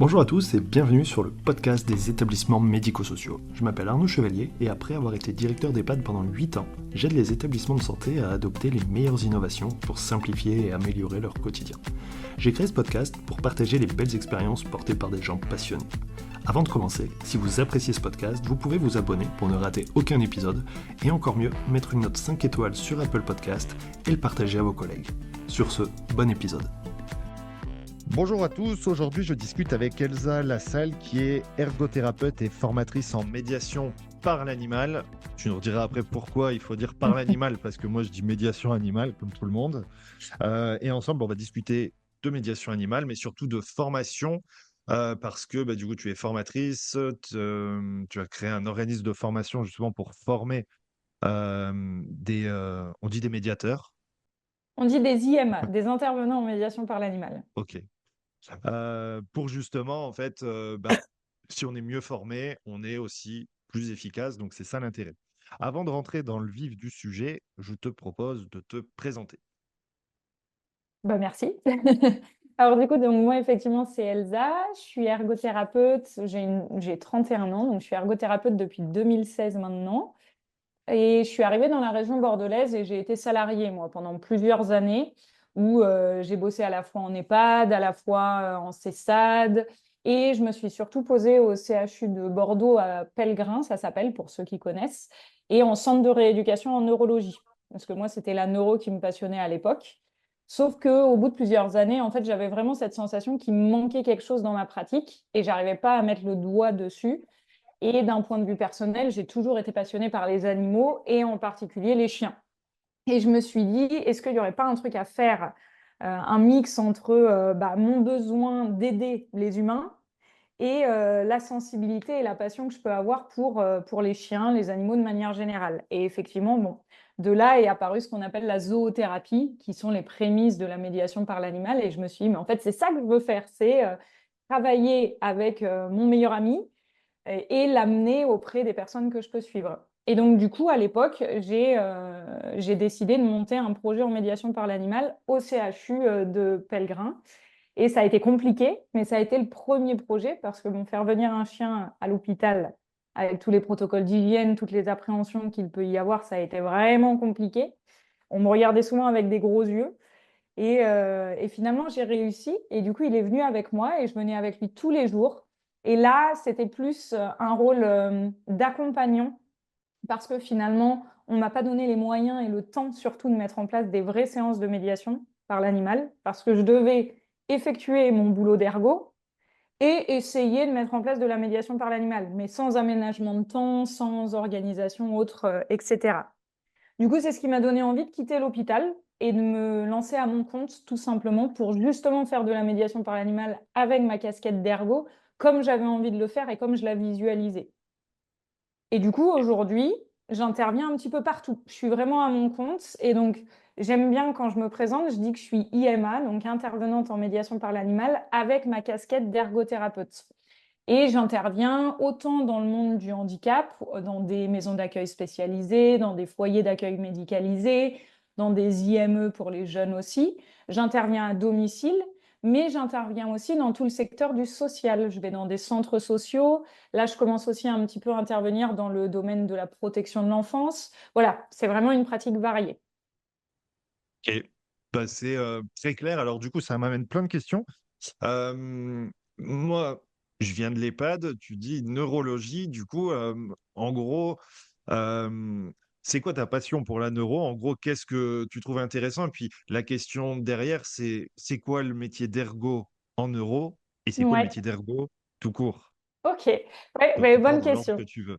Bonjour à tous et bienvenue sur le podcast des établissements médico-sociaux. Je m'appelle Arnaud Chevalier et après avoir été directeur d'EHPAD pendant 8 ans, j'aide les établissements de santé à adopter les meilleures innovations pour simplifier et améliorer leur quotidien. J'ai créé ce podcast pour partager les belles expériences portées par des gens passionnés. Avant de commencer, si vous appréciez ce podcast, vous pouvez vous abonner pour ne rater aucun épisode et encore mieux, mettre une note 5 étoiles sur Apple Podcast et le partager à vos collègues. Sur ce, bon épisode. Bonjour à tous, aujourd'hui je discute avec Elsa Lassalle qui est ergothérapeute et formatrice en médiation par l'animal. Tu nous rediras après pourquoi il faut dire par l'animal parce que moi je dis médiation animale comme tout le monde. Et ensemble on va discuter de médiation animale mais surtout de formation parce que du coup tu es formatrice, tu as créé un organisme de formation justement pour former on dit des médiateurs. On dit des IMA, des intervenants en médiation par l'animal. Ok. Pour justement, en fait, si on est mieux formé, on est aussi plus efficace. Donc, c'est ça l'intérêt. Avant de rentrer dans le vif du sujet, je te propose de te présenter. Merci. Alors du coup, donc moi effectivement c'est Elsa, je suis ergothérapeute, j'ai 31 ans, donc je suis ergothérapeute depuis 2016 maintenant. Et je suis arrivée dans la région bordelaise et j'ai été salariée moi pendant plusieurs années où j'ai bossé à la fois en EHPAD, à la fois en CESAD et je me suis surtout posée au CHU de Bordeaux à Pellegrin, ça s'appelle pour ceux qui connaissent, et en centre de rééducation en neurologie. Parce que moi c'était la neuro qui me passionnait à l'époque. Sauf qu'au bout de plusieurs années, en fait, j'avais vraiment cette sensation qu'il me manquait quelque chose dans ma pratique et j'arrivais pas à mettre le doigt dessus. Et d'un point de vue personnel, j'ai toujours été passionnée par les animaux et en particulier les chiens. Et je me suis dit, est-ce qu'il n'y aurait pas un truc à faire, un mix entre mon besoin d'aider les humains et la sensibilité et la passion que je peux avoir pour les chiens, les animaux de manière générale. Et effectivement, bon, de là est apparu ce qu'on appelle la zoothérapie, qui sont les prémices de la médiation par l'animal. Et je me suis dit, mais en fait, c'est ça que je veux faire, c'est travailler avec mon meilleur ami et l'amener auprès des personnes que je peux suivre. Et donc, du coup, à l'époque, j'ai décidé de monter un projet en médiation par l'animal au CHU de Pellegrin. Et ça a été compliqué, mais ça a été le premier projet parce que faire venir un chien à l'hôpital avec tous les protocoles d'hygiène, toutes les appréhensions qu'il peut y avoir, ça a été vraiment compliqué. On me regardait souvent avec des gros yeux. Et finalement, j'ai réussi. Et du coup, il est venu avec moi et je venais avec lui tous les jours. Et là, c'était plus un rôle d'accompagnant parce que finalement, on m'a pas donné les moyens et le temps surtout de mettre en place des vraies séances de médiation par l'animal parce que je devais effectuer mon boulot d'ergo et essayer de mettre en place de la médiation par l'animal, mais sans aménagement de temps, sans organisation autre, etc. Du coup, c'est ce qui m'a donné envie de quitter l'hôpital et de me lancer à mon compte, tout simplement, pour justement faire de la médiation par l'animal avec ma casquette d'ergo, comme j'avais envie de le faire et comme je la visualisais. Et du coup, aujourd'hui, j'interviens un petit peu partout. Je suis vraiment à mon compte et donc j'aime bien quand je me présente, je dis que je suis IMA, donc intervenante en médiation par l'animal, avec ma casquette d'ergothérapeute. Et j'interviens autant dans le monde du handicap, dans des maisons d'accueil spécialisées, dans des foyers d'accueil médicalisés, dans des IME pour les jeunes aussi. J'interviens à domicile, mais j'interviens aussi dans tout le secteur du social. Je vais dans des centres sociaux. Là, je commence aussi un petit peu à intervenir dans le domaine de la protection de l'enfance. Voilà, c'est vraiment une pratique variée. Ok. C'est très clair. Alors, du coup, ça m'amène plein de questions. Euh, Moi, je viens de l'EHPAD, tu dis neurologie. Du coup, en gros, euh, c'est quoi ta passion pour la neuro? En gros, qu'est-ce que tu trouves intéressant? Et puis, la question derrière, c'est quoi le métier d'ergo en neuro? Et c'est quoi le Ouais, métier d'ergo tout court? ok. Ouais, Tu prends bonne dans l'ordre question. que tu veux.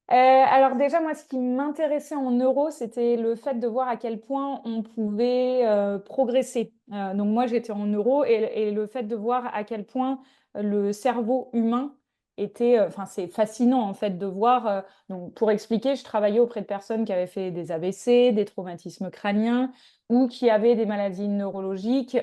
Alors déjà, moi, ce qui m'intéressait en neuro, c'était le fait de voir à quel point on pouvait progresser. Donc moi, j'étais en neuro et le fait de voir à quel point le cerveau humain était, enfin, c'est fascinant en fait de voir. Donc pour expliquer, je travaillais auprès de personnes qui avaient fait des AVC, des traumatismes crâniens ou qui avaient des maladies neurologiques.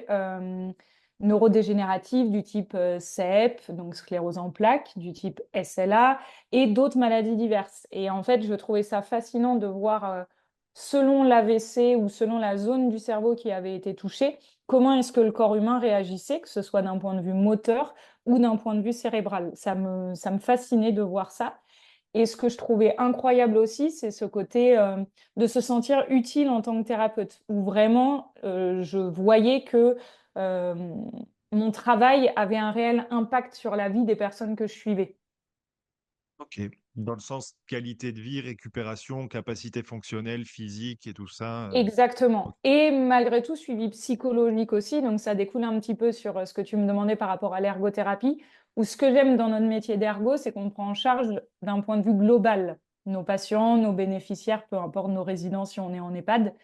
Neurodégénératives du type CEP, donc sclérose en plaques, du type SLA, et d'autres maladies diverses. Et en fait, je trouvais ça fascinant de voir, selon l'AVC ou selon la zone du cerveau qui avait été touchée, comment est-ce que le corps humain réagissait, que ce soit d'un point de vue moteur ou d'un point de vue cérébral. Ça me fascinait de voir ça. Et ce que je trouvais incroyable aussi, c'est ce côté de se sentir utile en tant que thérapeute, où vraiment je voyais que euh, mon travail avait un réel impact sur la vie des personnes que je suivais. Ok. Dans le sens qualité de vie, récupération, capacité fonctionnelle, physique et tout ça. Ok. Exactement. Et malgré tout, suivi psychologique aussi. Donc, ça découle un petit peu sur ce que tu me demandais par rapport à l'ergothérapie. Ou ce que j'aime dans notre métier d'ergo, c'est qu'on prend en charge d'un point de vue global nos patients, nos bénéficiaires, peu importe nos résidents si on est en EHPAD.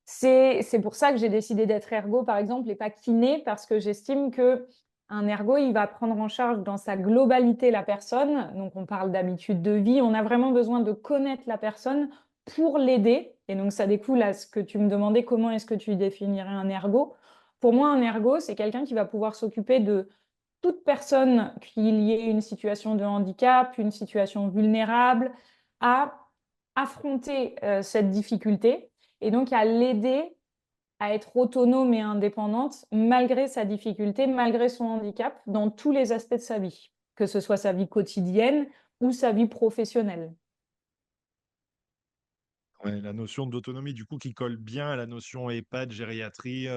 C'est pour ça que j'ai décidé d'être ergo, par exemple, et pas kiné, parce que j'estime que un ergo, il va prendre en charge dans sa globalité la personne. Donc, on parle d'habitude de vie. On a vraiment besoin de connaître la personne pour l'aider. Et donc, ça découle à ce que tu me demandais, comment est-ce que tu définirais un ergo? Pour moi, un ergo, c'est quelqu'un qui va pouvoir s'occuper de toute personne qu'il y ait une situation de handicap, une situation vulnérable, à affronter cette difficulté et donc à l'aider à être autonome et indépendante malgré sa difficulté, malgré son handicap, dans tous les aspects de sa vie, que ce soit sa vie quotidienne ou sa vie professionnelle. Ouais, la notion d'autonomie, du coup, qui colle bien à la notion EHPAD, gériatrie,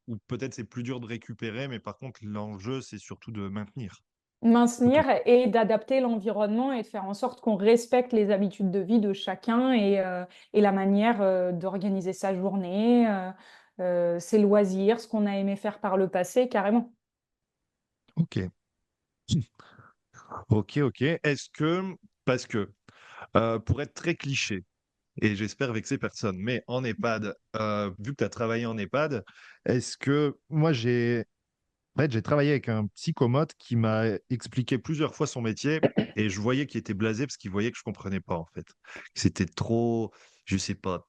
où peut-être c'est plus dur de récupérer, mais par contre, l'enjeu, c'est surtout de maintenir. Ok. Maintenir et d'adapter l'environnement et de faire en sorte qu'on respecte les habitudes de vie de chacun et la manière d'organiser sa journée, ses loisirs, ce qu'on a aimé faire par le passé, carrément. Ok. Ok, ok. Est-ce que, parce que, pour être très cliché, et j'espère vexer personne, mais en EHPAD, vu que tu as travaillé en EHPAD, est-ce que moi en fait, j'ai travaillé avec un psychomote qui m'a expliqué plusieurs fois son métier et je voyais qu'il était blasé parce qu'il voyait que je comprenais pas en fait. Que c'était trop, je sais pas,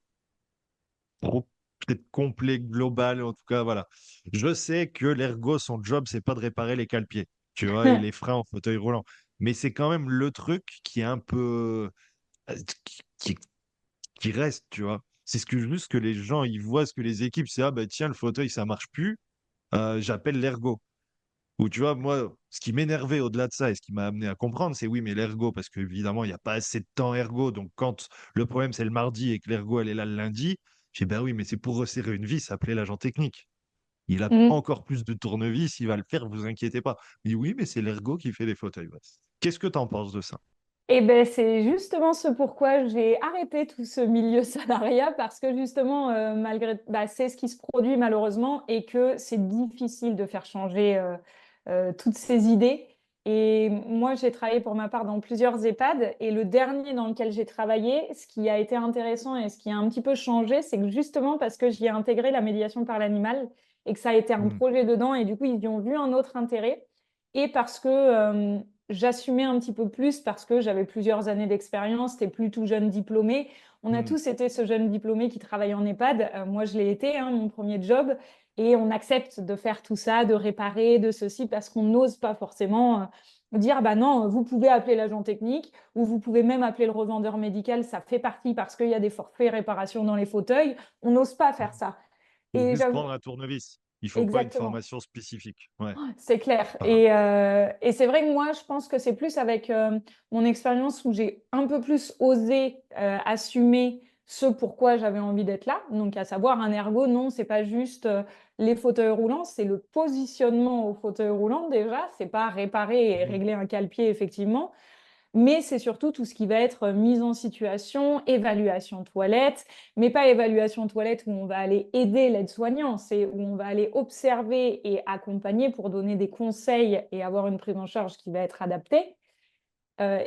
trop peut-être complet, global, en tout cas, voilà. Je sais que l'ergo, son job, c'est pas de réparer les cale-pieds, tu vois, et les freins en fauteuil roulant. Mais c'est quand même le truc qui est un peu, qui, qui reste, tu vois. C'est ce que juste que les gens, ils voient ce que les équipes, c'est, ah bah tiens, le fauteuil, ça marche plus, j'appelle l'ergo. Ou tu vois, moi, ce qui m'énervait au-delà de ça et ce qui m'a amené à comprendre, c'est oui, mais l'ergo, parce qu'évidemment, il n'y a pas assez de temps ergo. Donc, quand le problème, c'est le mardi et que l'ergo, elle est là le lundi, j'ai dit, ben oui, mais c'est pour resserrer une vis, appelez l'agent technique. Il a Mm. encore plus de tournevis, il va le faire, vous inquiétez pas. Il dit oui, mais c'est l'ergo qui fait les fauteuils. Ouais. Qu'est-ce que tu en penses de ça? Et ben c'est justement ce pourquoi j'ai arrêté tout ce milieu salariat parce que justement malgré c'est ce qui se produit malheureusement et que c'est difficile de faire changer toutes ces idées. Et moi j'ai travaillé pour ma part dans plusieurs EHPAD et le dernier dans lequel j'ai travaillé, ce qui a été intéressant et ce qui a un petit peu changé, c'est que justement parce que j'y ai intégré la médiation par l'animal et que ça a été un Hmm. projet dedans et du coup ils y ont vu un autre intérêt et parce que j'assumais un petit peu plus parce que j'avais plusieurs années d'expérience, t'es plus tout jeune diplômé. On a Hmm. tous été ce jeune diplômé qui travaille en EHPAD. Moi, je l'ai été, hein, mon premier job. Et on accepte de faire tout ça, de réparer, de ceci, parce qu'on n'ose pas forcément dire, bah non, vous pouvez appeler l'agent technique ou vous pouvez même appeler le revendeur médical. Ça fait partie parce qu'il y a des forfaits réparation dans les fauteuils. On n'ose pas faire ça. Ou Et juste j'avoue, prendre un tournevis. Il faut pas une exactement. formation spécifique. Ouais. C'est clair. Ah. Et c'est vrai que moi, je pense que c'est plus avec mon expérience où j'ai un peu plus osé assumer ce pourquoi j'avais envie d'être là. Donc, à savoir, un ergo, non, c'est pas juste les fauteuils roulants, c'est le positionnement au fauteuil roulant déjà. C'est pas réparer et Mhm. régler un cale-pied, effectivement. Mais c'est surtout tout ce qui va être mise en situation, évaluation toilette, mais pas évaluation toilette où on va aller aider l'aide-soignant, c'est où on va aller observer et accompagner pour donner des conseils et avoir une prise en charge qui va être adaptée.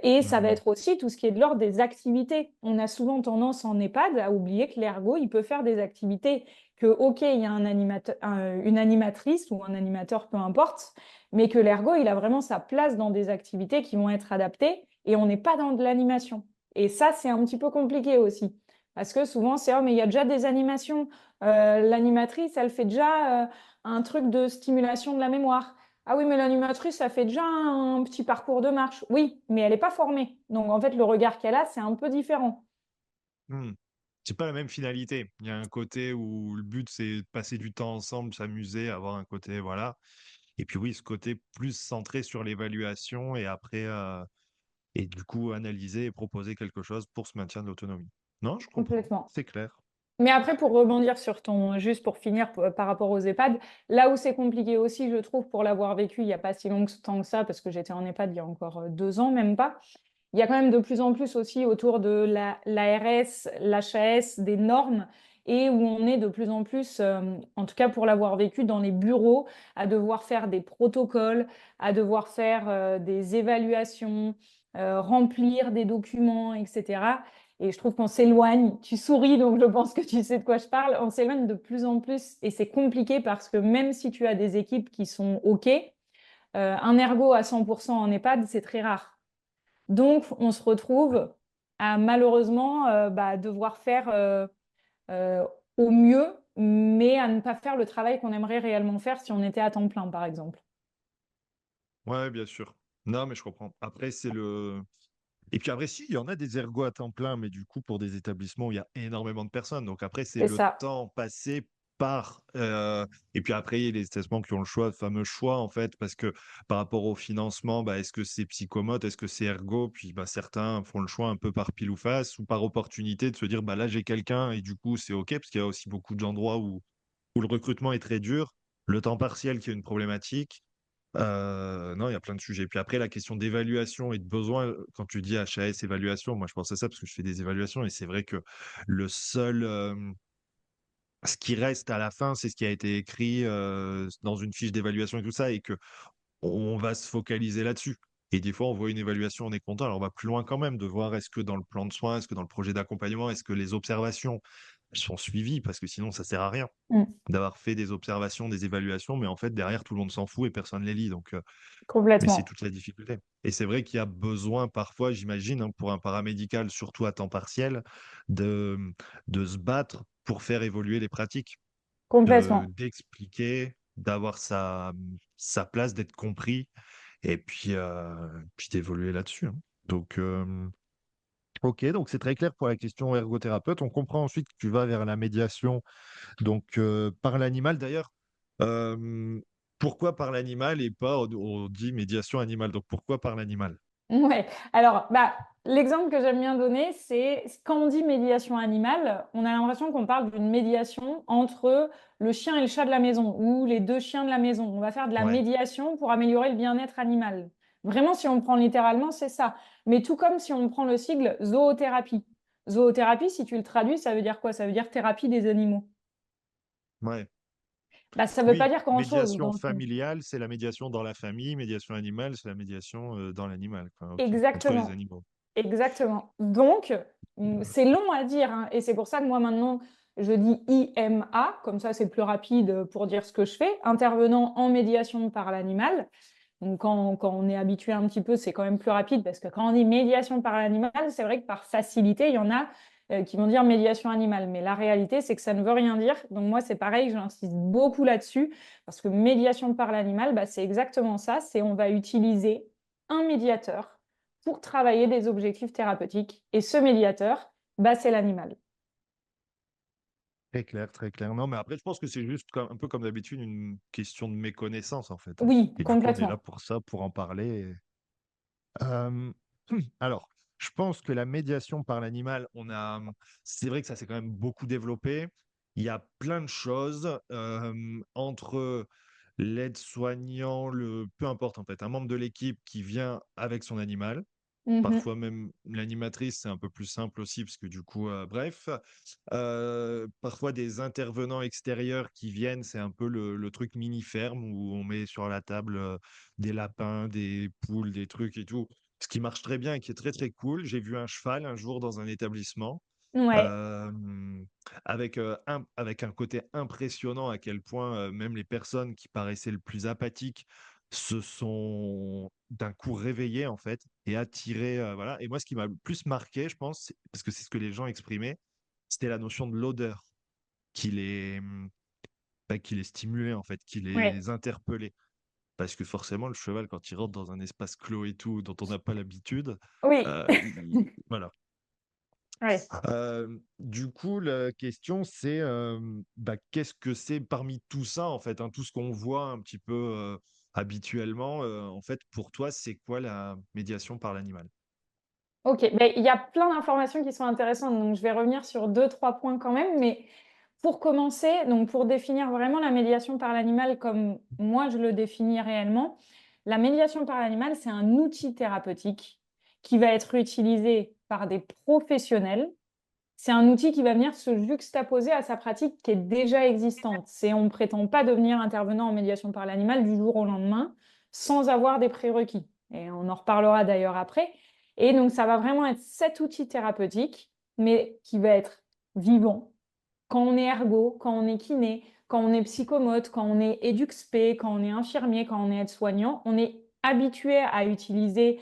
Et ça va Mhm. être aussi tout ce qui est de l'ordre des activités. On a souvent tendance en EHPAD à oublier que l'ergo, il peut faire des activités, que, OK, il y a un animateur, une animatrice ou un animateur, peu importe, mais que l'ergo, il a vraiment sa place dans des activités qui vont être adaptées et on n'est pas dans de l'animation. Et ça, c'est un petit peu compliqué aussi. Parce que souvent, c'est, oh, mais il y a déjà des animations. L'animatrice, elle fait déjà un truc de stimulation de la mémoire. Ah oui, mais l'animatrice, ça fait déjà un petit parcours de marche. Oui, mais elle n'est pas formée. Donc, en fait, le regard qu'elle a, c'est un peu différent. Hmm. c'est pas la même finalité. Il y a un côté où le but, c'est de passer du temps ensemble, s'amuser, avoir un côté, voilà. Et puis oui, ce côté plus centré sur l'évaluation et après, et du coup, analyser et proposer quelque chose pour se maintenir de l'autonomie. Non, je comprends, Complètement. c'est clair. Mais après, pour rebondir sur juste pour finir par rapport aux EHPAD, là où c'est compliqué aussi, je trouve, pour l'avoir vécu il n'y a pas si longtemps que ça, parce que j'étais en EHPAD il y a encore 2 ans, même pas. Il y a quand même de plus en plus aussi autour de l'ARS, l'HAS, des normes, et où on est de plus en plus, en tout cas pour l'avoir vécu dans les bureaux, à devoir faire des protocoles, à devoir faire des évaluations, remplir des documents, etc. Et je trouve qu'on s'éloigne. Tu souris, donc je pense que tu sais de quoi je parle. On s'éloigne de plus en plus, et c'est compliqué parce que même si tu as des équipes qui sont OK, un ergo à 100% en EHPAD, c'est très rare. Donc, on se retrouve à malheureusement devoir faire euh, au mieux, mais à ne pas faire le travail qu'on aimerait réellement faire si on était à temps plein, par exemple. Ouais, bien sûr. Non, mais je comprends. Après, c'est le. Et puis après, si, il y en a des ergots à temps plein, mais du coup, pour des établissements où il y a énormément de personnes. Donc après, c'est C'est le ça, temps passé par. Et puis après, il y a les établissements qui ont le choix, le fameux choix, en fait, parce que par rapport au financement, bah, est-ce que c'est psychomote, est-ce que c'est ergo? Puis bah, certains font le choix un peu par pile ou face ou par opportunité de se dire, bah là, j'ai quelqu'un et du coup, c'est OK, parce qu'il y a aussi beaucoup d'endroits où le recrutement est très dur. Le temps partiel qui est une problématique. Non, il y a plein de sujets. Puis après, la question d'évaluation et de besoin, quand tu dis HAS évaluation, moi je pense à ça parce que je fais des évaluations et c'est vrai que le seul, ce qui reste à la fin, c'est ce qui a été écrit dans une fiche d'évaluation et tout ça, et que on va se focaliser là-dessus. Et des fois, on voit une évaluation, on est content. Alors, on va plus loin quand même de voir est-ce que dans le plan de soins, est-ce que dans le projet d'accompagnement, est-ce que les observations elles sont suivies, parce que sinon, ça sert à rien Mm. d'avoir fait des observations, des évaluations, mais en fait, derrière, tout le monde s'en fout et personne ne les lit. Donc, mais c'est Complètement. toute la difficulté. Et c'est vrai qu'il y a besoin parfois, j'imagine, hein, pour un paramédical, surtout à temps partiel, de, de se battre pour faire évoluer les pratiques, Complètement. d'expliquer, d'avoir sa place, d'être compris, et puis d'évoluer là-dessus, hein. Donc, ok, donc c'est très clair pour la question ergothérapeute. On comprend ensuite que tu vas vers la médiation, donc par l'animal. D'ailleurs, euh, pourquoi par l'animal et pas, on dit médiation animale, donc pourquoi par l'animal? Ouais. Alors, l'exemple que j'aime bien donner, c'est quand on dit médiation animale, on a l'impression qu'on parle d'une médiation entre le chien et le chat de la maison ou les deux chiens de la maison. On va faire de la Ouais, médiation pour améliorer le bien-être animal. Vraiment, si on le prend littéralement, c'est ça. Mais tout comme si on prend le sigle zoothérapie. Zoothérapie, si tu le traduis, ça veut dire quoi? Ça veut dire thérapie des animaux. ouais. Ça veut pas Oui, dire grand-chose médiation dans le fond. familiale, c'est la médiation dans la famille, médiation animale, c'est la médiation dans l'animal, quoi. Ok, entre les Exactement. animaux. Exactement. Donc, c'est long à dire, hein, et c'est pour ça que moi maintenant, je dis IMA, comme ça c'est plus rapide pour dire ce que je fais, intervenant en médiation par l'animal. Donc, quand on est habitué un petit peu, c'est quand même plus rapide parce que quand on dit médiation par l'animal, c'est vrai que par facilité, il y en a qui vont dire médiation animale. Mais la réalité, c'est que ça ne veut rien dire. Donc, moi, c'est pareil, j'insiste beaucoup là-dessus parce que médiation par l'animal, c'est exactement ça. C'est on va utiliser un médiateur pour travailler des objectifs thérapeutiques. Et ce médiateur, c'est l'animal. Très clair, très clair. Non, mais après, je pense que c'est juste un peu comme d'habitude une question de méconnaissance, en fait, hein. Oui, Et du coup, on est là complètement. pour ça, pour en parler. Euh, alors, je pense que la médiation par l'animal, c'est vrai que ça s'est quand même beaucoup développé. Il y a plein de choses entre l'aide-soignant, peu importe en fait, un membre de l'équipe qui vient avec son animal. Mhm. Parfois même l'animatrice, c'est un peu plus simple aussi, parce que du coup, bref. Parfois des intervenants extérieurs qui viennent, c'est un peu le truc mini-ferme où on met sur la table des lapins, des poules, des trucs et tout. Ce qui marche très bien et qui est très très cool. J'ai vu un cheval un jour dans un établissement. Ouais, euh, avec un côté impressionnant à quel point même les personnes qui paraissaient le plus apathiques se sont d'un coup réveillées en fait et attirées. Voilà. Et moi, ce qui m'a le plus marqué, je pense, parce que c'est ce que les gens exprimaient, c'était la notion de l'odeur qui qui les stimulait en fait, qui ouais. les interpellait. Parce que forcément, le cheval, quand il rentre dans un espace clos et tout, dont on n'a pas l'habitude, Oui. voilà. Ouais. Du coup, la question, c'est qu'est-ce que c'est parmi tout ça, en fait, hein, tout ce qu'on voit un petit peu habituellement, en fait, pour toi, c'est quoi la médiation par l'animal? Ok, ben, il y a plein d'informations qui sont intéressantes, donc je vais revenir sur deux, trois points quand même, mais pour commencer, donc pour définir vraiment la médiation par l'animal comme moi je le définis réellement, la médiation par l'animal, c'est un outil thérapeutique qui va être utilisé par des professionnels. C'est un outil qui va venir se juxtaposer à sa pratique qui est déjà existante. On ne prétend pas devenir intervenant en médiation par l'animal du jour au lendemain sans avoir des prérequis. Et on en reparlera d'ailleurs après. Et donc, ça va vraiment être cet outil thérapeutique, mais qui va être vivant. Quand on est ergo, quand on est kiné, quand on est psychomote, quand on est éduxp, quand on est infirmier, quand on est aide-soignant, on est habitué à utiliser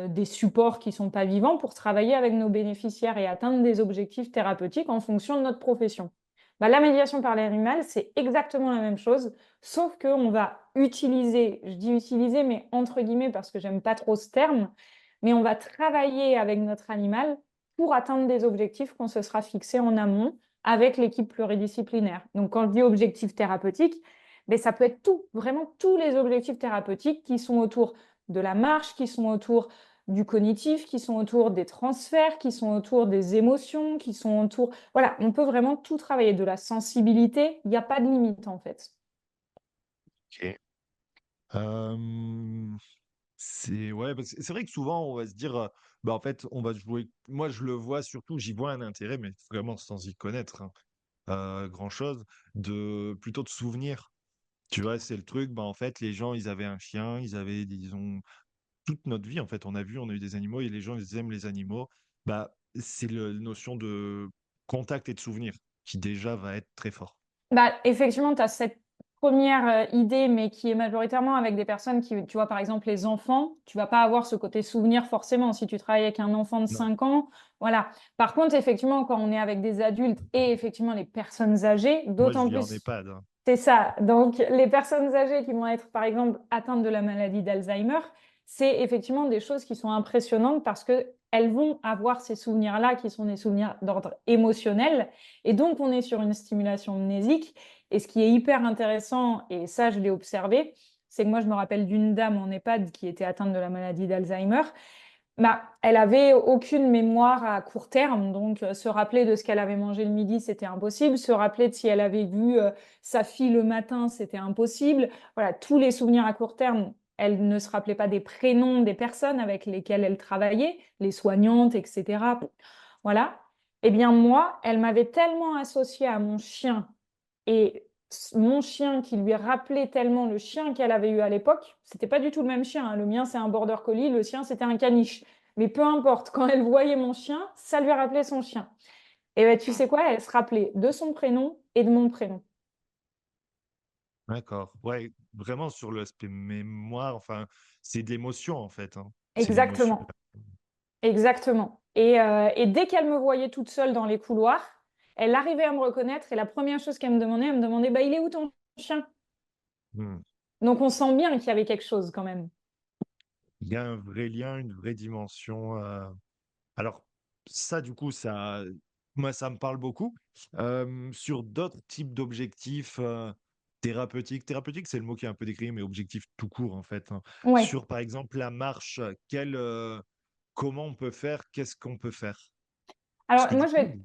des supports qui ne sont pas vivants pour travailler avec nos bénéficiaires et atteindre des objectifs thérapeutiques en fonction de notre profession. Bah, la médiation par l'animal, c'est exactement la même chose, sauf qu'on va utiliser, je dis utiliser, mais entre guillemets parce que j'aime pas trop ce terme, mais on va travailler avec notre animal pour atteindre des objectifs qu'on se sera fixés en amont avec l'équipe pluridisciplinaire. Donc, quand je dis objectif thérapeutique, mais ça peut être tout, vraiment tous les objectifs thérapeutiques qui sont autour de la marche, qui sont autour du cognitif, qui sont autour des transferts, qui sont autour des émotions, qui sont autour... Voilà, on peut vraiment tout travailler. De la sensibilité, il n'y a pas de limite en fait. Ok. Euh, c'est ouais, parce que c'est vrai que souvent on va se dire, en fait, on va jouer. Moi, je le vois surtout, j'y vois un intérêt, mais vraiment sans y connaître hein, grand-chose, de plutôt de souvenirs. Tu vois, c'est le truc. En fait, les gens, ils avaient un chien, ils avaient, disons, toute notre vie. En fait, on a vu, on a eu des animaux et les gens, ils aiment les animaux. C'est la notion de contact et de souvenir qui déjà va être très fort. Bah, effectivement, tu as cette première idée, mais qui est majoritairement avec des personnes qui, tu vois, par exemple, les enfants, tu vas pas avoir ce côté souvenir forcément si tu travailles avec un enfant de Non, 5 ans. Voilà. Par contre, effectivement, quand on est avec des adultes et effectivement les personnes âgées, moi, je d'autant vis en plus, EHPAD. Hein. c'est ça. Donc, les personnes âgées qui vont être, par exemple, atteintes de la maladie d'Alzheimer, c'est effectivement des choses qui sont impressionnantes parce que elles vont avoir ces souvenirs-là qui sont des souvenirs d'ordre émotionnel. Et donc, on est sur une stimulation mnésique. Et ce qui est hyper intéressant, et ça, je l'ai observé, c'est que moi, je me rappelle d'une dame en EHPAD qui était atteinte de la maladie d'Alzheimer. Bah, elle avait aucune mémoire à court terme, donc se rappeler de ce qu'elle avait mangé le midi, c'était impossible. Se rappeler de si elle avait vu sa fille le matin, c'était impossible. Voilà, tous les souvenirs à court terme, elle ne se rappelait pas des prénoms des personnes avec lesquelles elle travaillait, les soignantes, etc. Voilà. Eh bien, moi, elle m'avait tellement associée à mon chien et mon chien qui lui rappelait tellement le chien qu'elle avait eu à l'époque, c'était pas du tout le même chien, hein. Le mien, c'est un border collie, le sien, c'était un caniche. Mais peu importe, quand elle voyait mon chien, ça lui rappelait son chien. Et ben, tu sais quoi, elle se rappelait de son prénom et de mon prénom. D'accord. Ouais, vraiment sur l'aspect mémoire, enfin, c'est de l'émotion en fait. Hein. C'est une émotion. Exactement, exactement. Et dès qu'elle me voyait toute seule dans les couloirs, elle arrivait à me reconnaître et la première chose qu'elle me demandait, bah, il est où ton chien? Hmm. Donc on sent bien qu'il y avait quelque chose quand même. Il y a un vrai lien, une vraie dimension. Alors, ça, du coup, moi, ça me parle beaucoup. Sur d'autres types d'objectifs thérapeutiques, thérapeutique, c'est le mot qui est un peu décrit, mais objectif tout court, en fait. Hein. Ouais. Sur, par exemple, la marche, comment on peut faire, qu'est-ce qu'on peut faire? Parce Alors que du moi, je coup, vais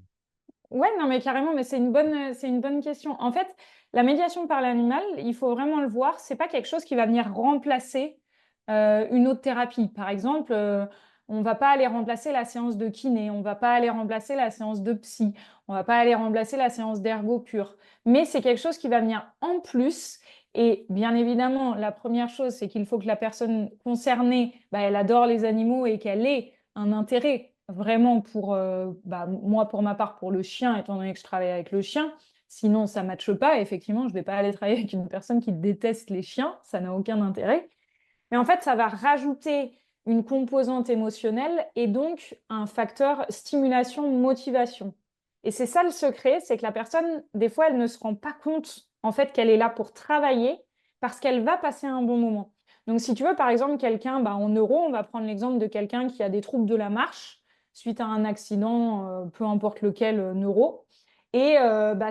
Ouais, non, mais carrément, mais c'est une bonne question. En fait, la médiation par l'animal, il faut vraiment le voir, c'est pas quelque chose qui va venir remplacer une autre thérapie. Par exemple, on va pas aller remplacer la séance de kiné, on va pas aller remplacer la séance de psy, on va pas aller remplacer la séance d'ergo pure. Mais c'est quelque chose qui va venir en plus. Et bien évidemment, la première chose, c'est qu'il faut que la personne concernée, bah, elle adore les animaux et qu'elle ait un intérêt vraiment pour, moi, pour ma part, pour le chien, étant donné que je travaille avec le chien. Sinon, ça ne matche pas. Effectivement, je ne vais pas aller travailler avec une personne qui déteste les chiens. Ça n'a aucun intérêt. Mais en fait, ça va rajouter une composante émotionnelle et donc un facteur stimulation-motivation. Et c'est ça le secret, c'est que la personne, des fois, elle ne se rend pas compte en fait qu'elle est là pour travailler parce qu'elle va passer un bon moment. Donc, si tu veux, par exemple, quelqu'un, en neuro, on va prendre l'exemple de quelqu'un qui a des troubles de la marche. suite à un accident, peu importe lequel, neuro. Et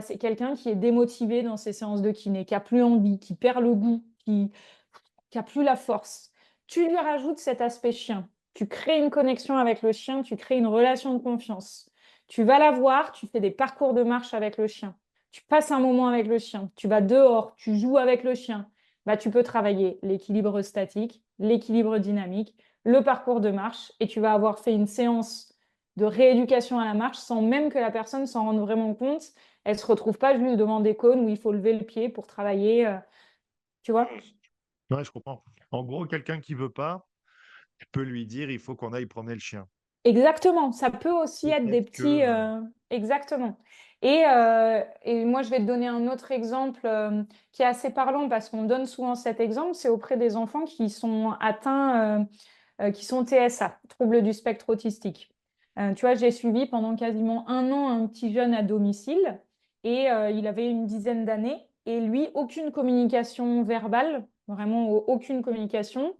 c'est quelqu'un qui est démotivé dans ses séances de kiné, qui a plus envie, qui perd le goût, qui a plus la force. Tu lui rajoutes cet aspect chien. Tu crées une connexion avec le chien, tu crées une relation de confiance. Tu vas la voir, tu fais des parcours de marche avec le chien. Tu passes un moment avec le chien. Tu vas dehors, tu joues avec le chien. Tu peux travailler l'équilibre statique, l'équilibre dynamique, le parcours de marche, et tu vas avoir fait une séance de rééducation à la marche sans même que la personne s'en rende vraiment compte. Elle se retrouve pas juste devant des cônes où il faut lever le pied pour travailler, tu vois? Ouais, je comprends. En gros, quelqu'un qui veut pas, tu peux lui dire, il faut qu'on aille promener le chien. Exactement, ça peut aussi être des Peut-être que, petits, exactement. Et moi, je vais te donner un autre exemple qui est assez parlant parce qu'on donne souvent cet exemple, c'est auprès des enfants qui sont atteints, qui sont TSA, troubles du spectre autistique. Tu vois, j'ai suivi pendant quasiment un an un petit jeune à domicile et il avait une dizaine d'années et lui, aucune communication verbale, vraiment aucune communication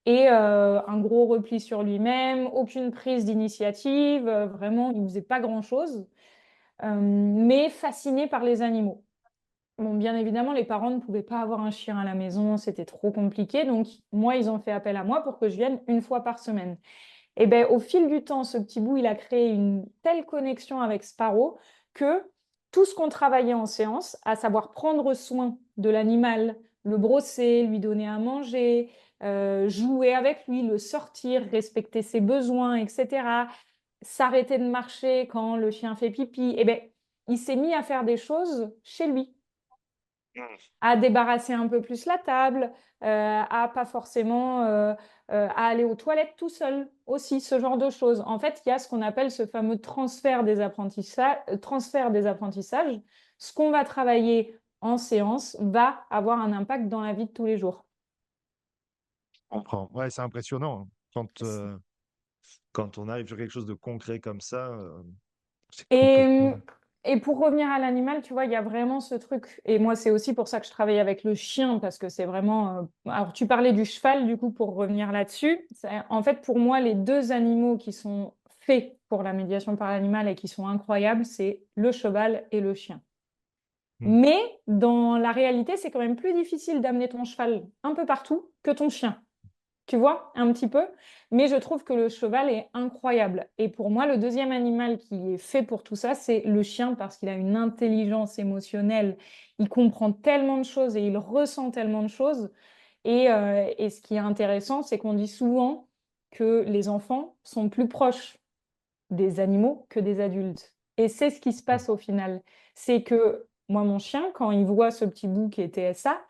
et un gros repli sur lui-même, aucune prise d'initiative, vraiment, il ne faisait pas grand-chose, mais fasciné par les animaux. Bon, bien évidemment, les parents ne pouvaient pas avoir un chien à la maison, c'était trop compliqué, donc moi, ils ont fait appel à moi pour que je vienne une fois par semaine. Et ben, au fil du temps, ce petit bout, il a créé une telle connexion avec Sparrow que tout ce qu'on travaillait en séance, à savoir prendre soin de l'animal, le brosser, lui donner à manger, jouer avec lui, le sortir, respecter ses besoins, etc., s'arrêter de marcher quand le chien fait pipi, et ben, il s'est mis à faire des choses chez lui à débarrasser un peu plus la table, à pas forcément à aller aux toilettes tout seul aussi, ce genre de choses. En fait, il y a ce qu'on appelle ce fameux transfert des apprentissages. Ce qu'on va travailler en séance va avoir un impact dans la vie de tous les jours. je comprends. Ouais, c'est impressionnant, hein. Quand on arrive sur quelque chose de concret comme ça, c'est Et, complètement. et pour revenir à l'animal, tu vois, il y a vraiment ce truc. Et moi, c'est aussi pour ça que je travaille avec le chien, parce que c'est vraiment. Alors, tu parlais du cheval, du coup, pour revenir là-dessus. En fait, pour moi, les deux animaux qui sont faits pour la médiation par l'animal et qui sont incroyables, c'est le cheval et le chien. Hmm. Mais dans la réalité, c'est quand même plus difficile d'amener ton cheval un peu partout que ton chien. Tu vois, un petit peu. Mais je trouve que le cheval est incroyable. Et pour moi, le deuxième animal qui est fait pour tout ça, c'est le chien parce qu'il a une intelligence émotionnelle. Il comprend tellement de choses et il ressent tellement de choses. Et ce qui est intéressant, c'est qu'on dit souvent que les enfants sont plus proches des animaux que des adultes. Et c'est ce qui se passe au final. C'est que moi, mon chien, quand il voit ce petit bout qui est TSA,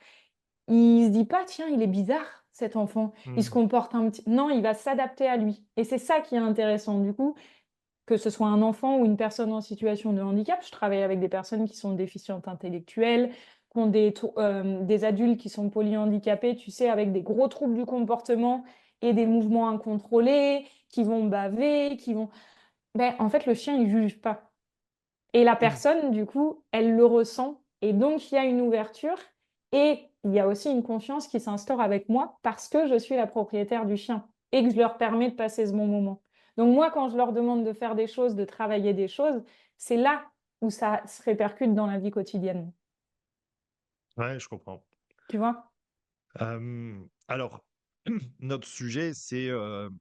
il se dit pas, tiens, il est bizarre, cet enfant. Il se Hmm. comporte un petit. Non, il va s'adapter à lui. Et c'est ça qui est intéressant. Du coup, que ce soit un enfant ou une personne en situation de handicap, je travaille avec des personnes qui sont déficientes intellectuelles, qui ont des adultes qui sont polyhandicapés, tu sais, avec des gros troubles du comportement et des mouvements incontrôlés, qui vont baver, qui vont. Ben, en fait, le chien, il juge pas. Et la Hmm. personne, du coup, elle le ressent. Et donc, il y a une ouverture. Et il y a aussi une confiance qui s'instaure avec moi parce que je suis la propriétaire du chien et que je leur permets de passer ce bon moment. Donc, moi, quand je leur demande de faire des choses, de travailler des choses, c'est là où ça se répercute dans la vie quotidienne. Ouais, je comprends. Tu vois? Alors, notre sujet, c'est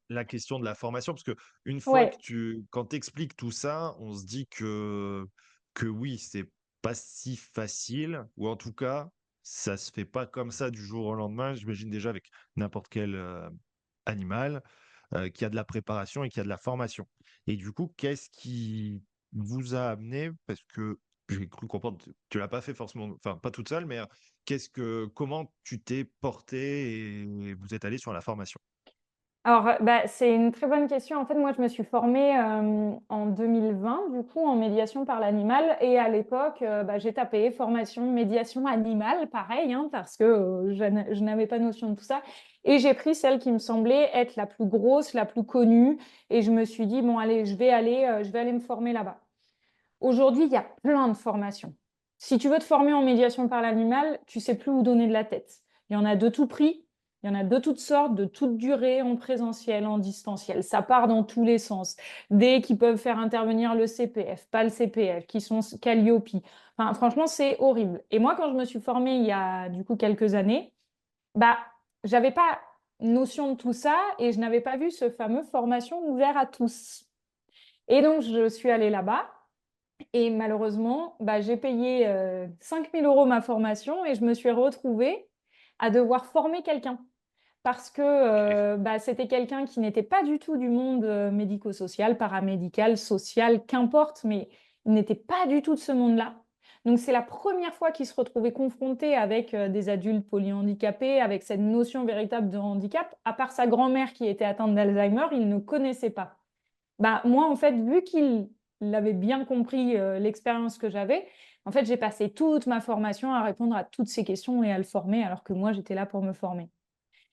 la question de la formation, parce que une fois Ouais. que quand tu expliques tout ça, on se dit que oui, c'est pas si facile, ou en tout cas, ça se fait pas comme ça du jour au lendemain. J'imagine déjà avec n'importe quel animal, qui a de la préparation et qui a de la formation. Et du coup, qu'est-ce qui vous a amené, parce que j'ai cru comprendre, tu l'as pas fait forcément, enfin pas toute seule, mais comment tu t'es porté et vous êtes allé sur la formation? Alors, c'est une très bonne question. En fait, moi, je me suis formée en 2020, du coup, en médiation par l'animal. Et à l'époque, j'ai tapé formation médiation animale, pareil, hein, parce que je n'avais pas notion de tout ça. Et j'ai pris celle qui me semblait être la plus grosse, la plus connue. Et je me suis dit, bon, allez, je vais aller me former là-bas. Aujourd'hui, il y a plein de formations. Si tu veux te former en médiation par l'animal, tu sais plus où donner de la tête. Il y en a de tout prix. Il y en a de toutes sortes, de toutes durées, en présentiel, en distanciel. Ça part dans tous les sens. Des qui peuvent faire intervenir le CPF, pas le CPF, qui sont Calliope. Enfin, franchement, c'est horrible. Et moi, quand je me suis formée il y a du coup quelques années, bah, j'avais pas notion de tout ça et je n'avais pas vu ce fameux formation ouvert à tous. Et donc, je suis allée là-bas et malheureusement, bah, j'ai payé 5 000 € ma formation et je me suis retrouvée à devoir former quelqu'un parce que bah, c'était quelqu'un qui n'était pas du tout du monde médico-social, paramédical, social, qu'importe, mais il n'était pas du tout de ce monde-là. Donc c'est la première fois qu'il se retrouvait confronté avec des adultes polyhandicapés, avec cette notion véritable de handicap. À part sa grand-mère qui était atteinte d'Alzheimer, il ne connaissait pas. Bah, moi, en fait, vu qu'il avait bien compris l'expérience que j'avais, en fait, j'ai passé toute ma formation à répondre à toutes ces questions et à le former, alors que moi, j'étais là pour me former.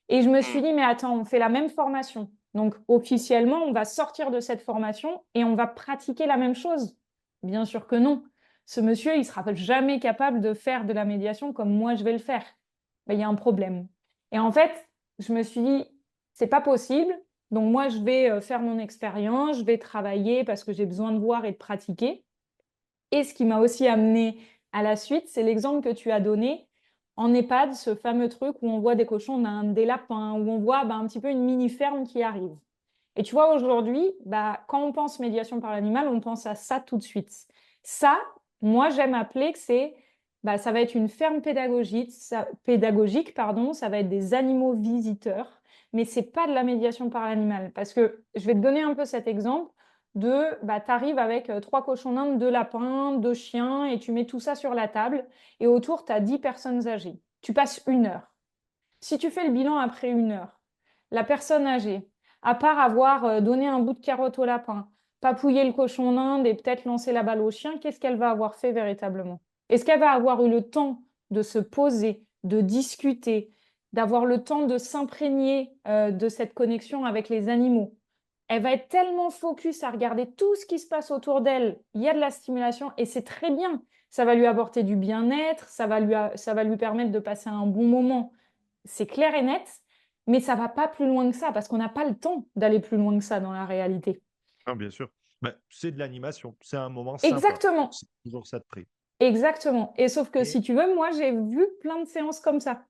Et je me suis dit, mais attends, on fait la même formation. Donc, officiellement, on va sortir de cette formation et on va pratiquer la même chose. Bien sûr que non. Ce monsieur, il ne sera jamais capable de faire de la médiation comme moi, je vais le faire. Ben, il y a un problème. Et en fait, je me suis dit, c'est pas possible. Donc, moi, je vais faire mon expérience, je vais travailler parce que j'ai besoin de voir et de pratiquer. Et ce qui m'a aussi amené à la suite, c'est l'exemple que tu as donné en EHPAD, ce fameux truc où on voit des cochons d'Inde, des lapins, où on voit un petit peu une mini-ferme qui arrive. Et tu vois, aujourd'hui, quand on pense médiation par l'animal, on pense à ça tout de suite. Ça, moi, j'aime appeler que ça va être une ferme pédagogique, pardon, ça va être des animaux visiteurs, mais c'est pas de la médiation par l'animal. Parce que je vais te donner un peu cet exemple tu arrives avec 3 cochons d'Inde, 2 lapins, 2 chiens, et tu mets tout ça sur la table, et autour, tu as 10 personnes âgées. Tu passes 1 heure. Si tu fais le bilan après 1 heure, la personne âgée, à part avoir donné un bout de carotte au lapin, papouillé le cochon d'Inde et peut-être lancé la balle au chien, qu'est-ce qu'elle va avoir fait véritablement? Est-ce qu'elle va avoir eu le temps de se poser, de discuter, d'avoir le temps de s'imprégner de cette connexion avec les animaux? Elle va être tellement focus à regarder tout ce qui se passe autour d'elle. Il y a de la stimulation et c'est très bien. Ça va lui apporter du bien-être, ça va lui permettre de passer un bon moment. C'est clair et net, mais ça va pas plus loin que ça parce qu'on n'a pas le temps d'aller plus loin que ça dans la réalité. Ah, bien sûr. Bah, c'est de l'animation, c'est un moment sympa. Exactement, C'est toujours ça de prix. exactement. Et sauf que Et si tu veux, moi j'ai vu plein de séances comme ça.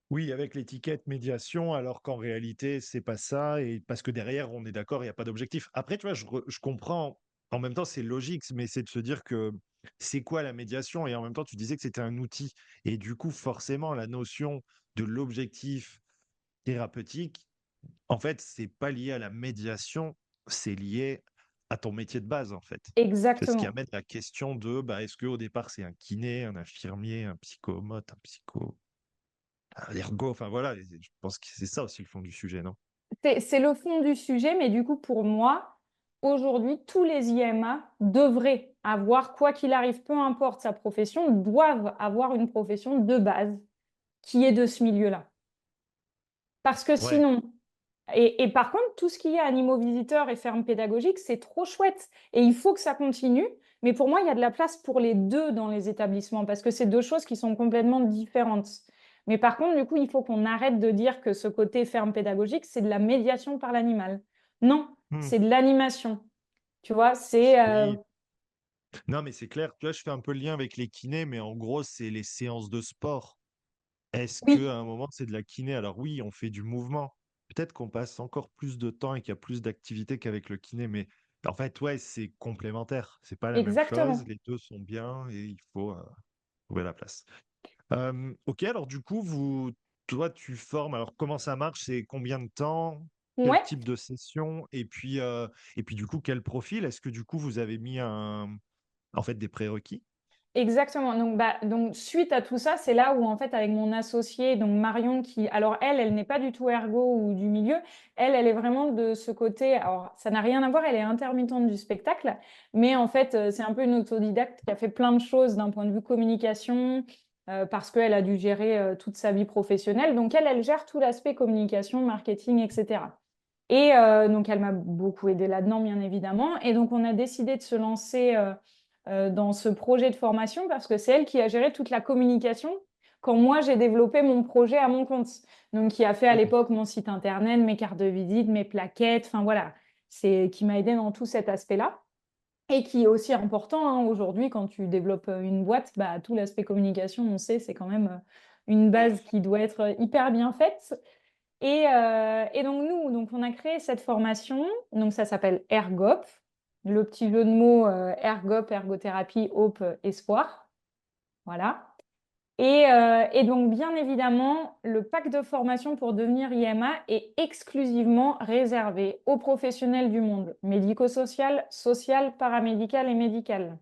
oui, avec l'étiquette médiation, alors qu'en réalité, c'est pas ça, et parce que derrière, on est d'accord, il y a pas d'objectif. Après, tu vois, je comprends, en même temps, c'est logique, mais c'est de se dire que c'est quoi la médiation? Et en même temps, tu disais que c'était un outil. Et du coup, forcément, la notion de l'objectif thérapeutique, en fait, c'est pas lié à la médiation, c'est lié à ton métier de base, en fait. C'est ce qui Exactement. amène la question de, bah, est-ce qu'au départ, c'est un kiné, un infirmier, un psychomote, un psycho, un ergo, enfin voilà, et je pense que c'est ça aussi le fond du sujet, non? C'est le fond du sujet, mais du coup, pour moi, aujourd'hui, tous les IMA devraient avoir, quoi qu'il arrive, peu importe sa profession, doivent avoir une profession de base qui est de ce milieu-là. Parce que Ouais. sinon, et par contre, tout ce qui est animaux visiteurs et fermes pédagogiques, c'est trop chouette. Et il faut que ça continue. Mais pour moi, il y a de la place pour les deux dans les établissements parce que c'est deux choses qui sont complètement différentes. Mais par contre, du coup, il faut qu'on arrête de dire que ce côté ferme pédagogique, c'est de la médiation par l'animal. Non, Hmm. c'est de l'animation. Tu vois, c'est Oui. Non, mais c'est clair. Tu vois, je fais un peu le lien avec les kinés, mais en gros, c'est les séances de sport. Est-ce oui, qu'à un moment, c'est de la kiné? Alors oui, on fait du mouvement. Peut-être qu'on passe encore plus de temps et qu'il y a plus d'activité qu'avec le kiné, mais en fait, ouais, c'est complémentaire. C'est pas la même chose. exactement. Les deux sont bien et il faut trouver la place. Ok, alors du coup, toi, tu formes. Alors, comment ça marche? C'est combien de temps? Quel Ouais. type de session? Et puis du coup, quel profil? Est-ce que du coup, vous avez mis en fait, des prérequis? Exactement. Donc, suite à tout ça, c'est là où, en fait, avec mon associée, donc Marion, alors elle n'est pas du tout ergo ou du milieu. Elle est vraiment de ce côté. Alors, ça n'a rien à voir, elle est intermittente du spectacle. Mais en fait, c'est un peu une autodidacte qui a fait plein de choses d'un point de vue communication, parce qu'elle a dû gérer toute sa vie professionnelle. Donc, elle gère tout l'aspect communication, marketing, etc. Et donc, elle m'a beaucoup aidé là-dedans, bien évidemment. Et donc, on a décidé de se lancer dans ce projet de formation parce que c'est elle qui a géré toute la communication quand moi j'ai développé mon projet à mon compte. Donc, qui a fait à l'époque mon site internet, mes cartes de visite, mes plaquettes, enfin voilà, c'est qui m'a aidé dans tout cet aspect-là. Et qui est aussi important hein, aujourd'hui quand tu développes une boîte, bah, tout l'aspect communication, on sait, c'est quand même une base qui doit être hyper bien faite. Et donc nous, donc on a créé cette formation, donc ça s'appelle Ergop, le petit jeu de mots Ergop, ergothérapie, hope, espoir, voilà. Et donc bien évidemment, le pack de formation pour devenir IMA est exclusivement réservé aux professionnels du monde médico-social, social, paramédical et médical.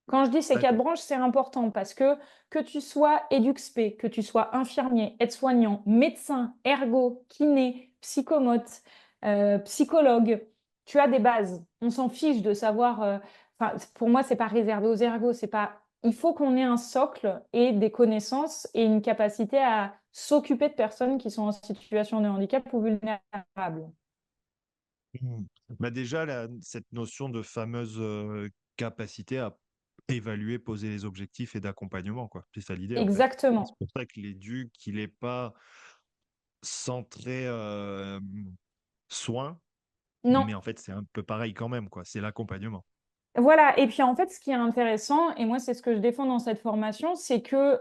Quand je dis ces quatre D'accord. branches, c'est important parce que tu sois EduxP, que tu sois infirmier, aide-soignant, médecin, ergo, kiné, psychomote, psychologue, tu as des bases. On s'en fiche de savoir. Enfin, pour moi, c'est pas réservé aux ergos. C'est pas. Il faut qu'on ait un socle et des connaissances et une capacité à s'occuper de personnes qui sont en situation de handicap ou vulnérables. Mhm. Bah déjà, cette notion de fameuse capacité à évaluer, poser les objectifs et d'accompagnement, quoi. C'est ça l'idée, en fait. C'est Exactement. pour ça que l'éduc, il n'est pas centré soin, Non. mais en fait, c'est un peu pareil quand même, quoi. C'est l'accompagnement. Voilà, et puis en fait, ce qui est intéressant, et moi c'est ce que je défends dans cette formation, c'est que